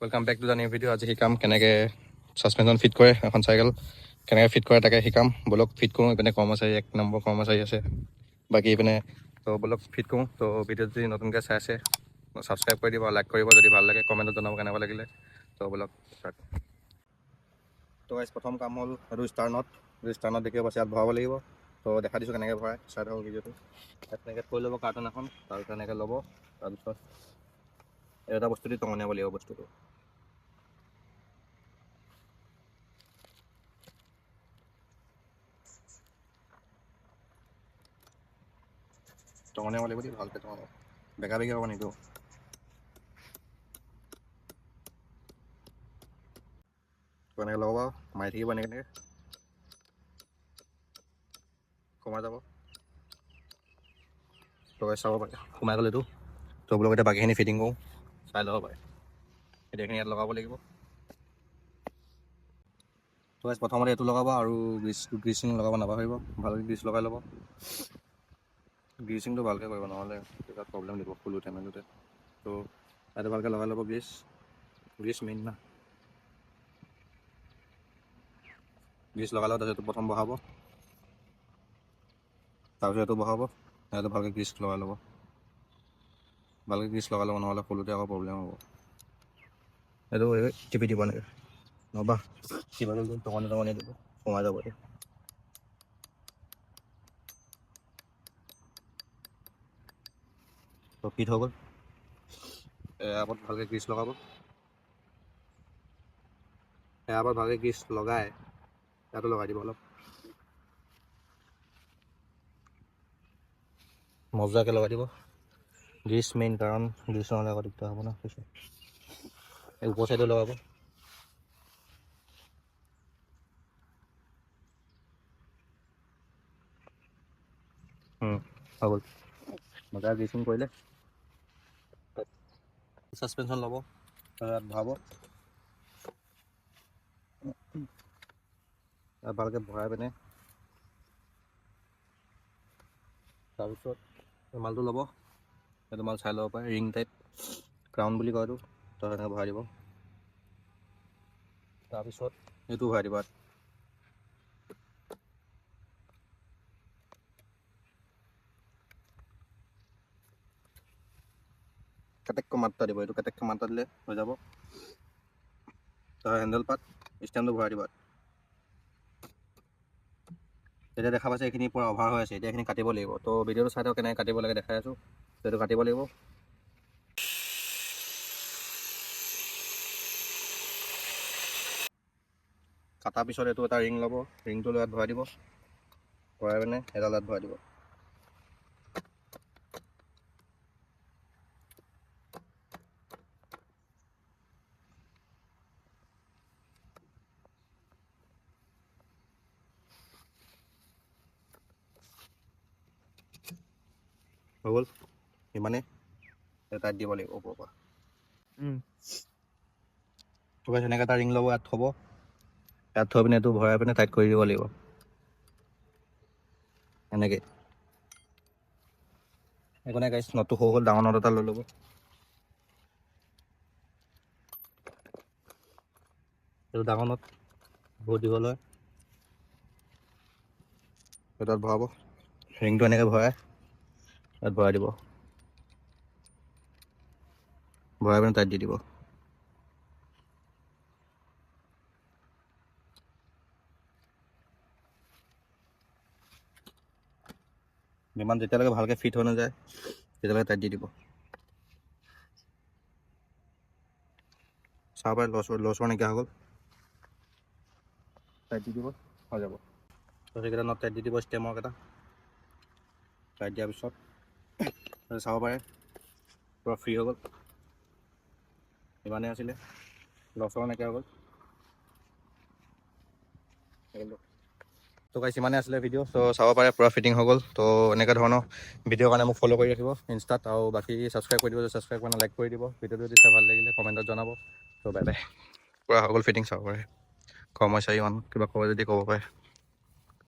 Welcome back to the new video. आज शिकाम केनेके सासपेंशन fit करे এখন চাইকেল কেনেকৈ ফিট কৰে তাকে শিকাম। বলক ফিট কৰোঁ। ইপিনে কৰ্মচাৰী 1 নম্বৰ কৰ্মচাৰী আছে, বাকী ইপিনে তো বলক ফিট কৰোঁ। তো ভিডিঅ' যদি নতুনকৈ চাই আছে ছাবস্ক্ৰাইব কৰি দিব, লাইক কৰিব, যদি ভাল লাগে কমেণ্টত জনাব কেনেকুৱা লাগিলে। তো বলক ষ্টাৰ্ট। তো গাইজ প্ৰথম কাম হ'ল এইটো ষ্টাৰ নট দেখিব পাইছে, ইয়াত ভৰাব লাগিব। তো দেখা দিছোঁ কেনেকৈ ভৰাই, ষ্টাৰ্ট হ'ব ভিডিঅ'টো। ইয়াত তেনেকৈ থৈ ল'ব কাৰ্টন এখন, তাৰপিছত এনেকৈ ল'ব, তাৰপিছত এটা বস্তু দি টঙনিয়াব লাগিব বস্তুটো। টঙনিয়াব লাগিব দেই, ভালকৈ টঙনিয়াব, বেকা বেকি হ'ব নিদিওঁ। এনেকৈ লগাব, মাৰি থাকিব এনেকৈ সোমাই যাব। তো চাব পাৰে সোমাই গ'ল এইটো। তো বোলক এতিয়া বাকীখিনি ফিটিং কৰোঁ, চাই ল'ব পাৰে। এতিয়াখিনি ইয়াত লগাব লাগিব। তো প্ৰথমতে এইটো লগাব আৰু গ্ৰীচিং লগাব নাপাহৰিব। ভালকৈ গ্ৰীচ লগাই ল'ব। গ্ৰীচিংটো ভালকৈ কৰিব, নহ'লে কিবা প্ৰব্লেম দিব খোলোতে মেলোতে। তো ইয়াতে ভালকৈ লগাই ল'ব গ্ৰীচ মেইন না। গ্ৰীচ লগাই ল'ব, তাৰপিছত প্ৰথম বহাব, তাৰপিছত এইটো বহাব, ইয়াতে ভালকৈ গ্ৰীচ লগাই ল'ব। ভালকৈ গ্ৰীচ লগাই ল'ব, নহ'লে খোলোতে আকৌ প্ৰব্লেম হ'ব। এইটো টিপি দিব এনেকৈ, নহবা কিবা টঙনি দিব, সোমাই যাব। তো ফিট হৈ গ'ল। এয়াৰপত ভালকৈ গ্ৰীচ লগাব। এয়াৰপত ভালকৈ গ্ৰীচ লগাই ইয়াতো লগাই দিব অলপ মজাকৈ লগাই দিব। গ্ৰীচ মেইন, কাৰণ গ্ৰীচ নহ'লে আকৌ দিগদাৰ হ'ব না। পিছত এই ওপৰ চাইডে লগাব। হৈ গ'ল। মজা গ্ৰীচিং কৰিলে ছাছপেনশ্যন ল'ব, ইয়াত ভৰাব, ইয়াত ভালকৈ ভৰাই পিনে তাৰপিছত ৰুমালটো ল'ব। সেইটো মাল চাই ল'ব পাৰে, ৰিং টাইপ ক্ৰাউন বুলি কয় এইটো। তো এনেকৈ ভৰাই দিব। তাৰপিছত এইটো ভৰাই দিব। কেটেককৈ মাত্ৰা দিব, এইটো কেটেককৈ মাত্ৰা দিলে হৈ যাব। তাৰ হেণ্ডেল পাত ষ্টেণ্ডটো ভৰাই দিব। এতিয়া দেখা পাইছে এইখিনি পূৰা অভাৰ হৈ আছে, এতিয়া এইখিনি কাটিব লাগিব। তো ভিডিঅ'টো চাই থাকক কেনেকৈ কাটিব লাগে দেখাই আছোঁ। এইটো কাটিব লাগিব। কটাৰ পিছত এইটো এটা ৰিং ল'ব, ৰিংটো ইয়াত ভৰাই দিব, ভৰাই পিনে এডাল ইয়াত ভৰাই দিব। হৈ গ'ল সিমানে, টাইট দিব লাগিব ওপৰৰ পৰা। তো এনেকৈ এটা ৰিং ল'ব, ইয়াত থ'ব, ইয়াত থৈ পিনে এইটো ভৰাই পিনে টাইট কৰি দিব লাগিব এনেকৈ। একো নাই গাইছ, নটটো সৰু হ'ল, ডাঙৰ নট এটা লৈ ল'ব। এইটো ডাঙৰ নট, বহুত দীঘল হয়। তাত ভৰাব, ৰিংটো এনেকৈ ভৰাই ইয়াত ভৰাই দিব, ভৰাই পিনে টাইট দি দিব। যিমান যেতিয়ালৈকে ভালকৈ ফিট হৈ নাযায় তেতিয়ালৈকে টাইট দি দিব। চাব পাৰে লছৰ নাইকিয়া হৈ গ'ল, টাইট দি দিব, হৈ যাব। তো সেইকেইটা নট টাইট দি দিব, ষ্টেমৰ কেইটা টাইট দিয়াৰ পিছত চাব পাৰে পূৰা ফ্ৰী হৈ গ'ল। ইমানেই আছিলে, লছৰ নাইকিয়া হৈ গ'ল। তো গাইছ ইমানেই আছিলে ভিডিঅ'। তো চাব পাৰে পূৰা ফিটিং হৈ গ'ল। তো এনেকুৱা ধৰণৰ ভিডিঅ'ৰ কাৰণে মোক ফ'ল' কৰি ৰাখিব ইনষ্টাত, আৰু বাকী ছাবস্ক্ৰাইব কৰি দিব, ছাবস্ক্ৰাইব কৰি লাইক কৰি দিব। ভিডিঅ'টো যদি চাই ভাল লাগিলে কমেণ্টত জনাব। তো বাই বাই। পূৰা হৈ গ'ল ফিটিং, চাব পাৰে। কৰ্মচাৰী কিবা ক'ব যদি ক'ব পাৰে।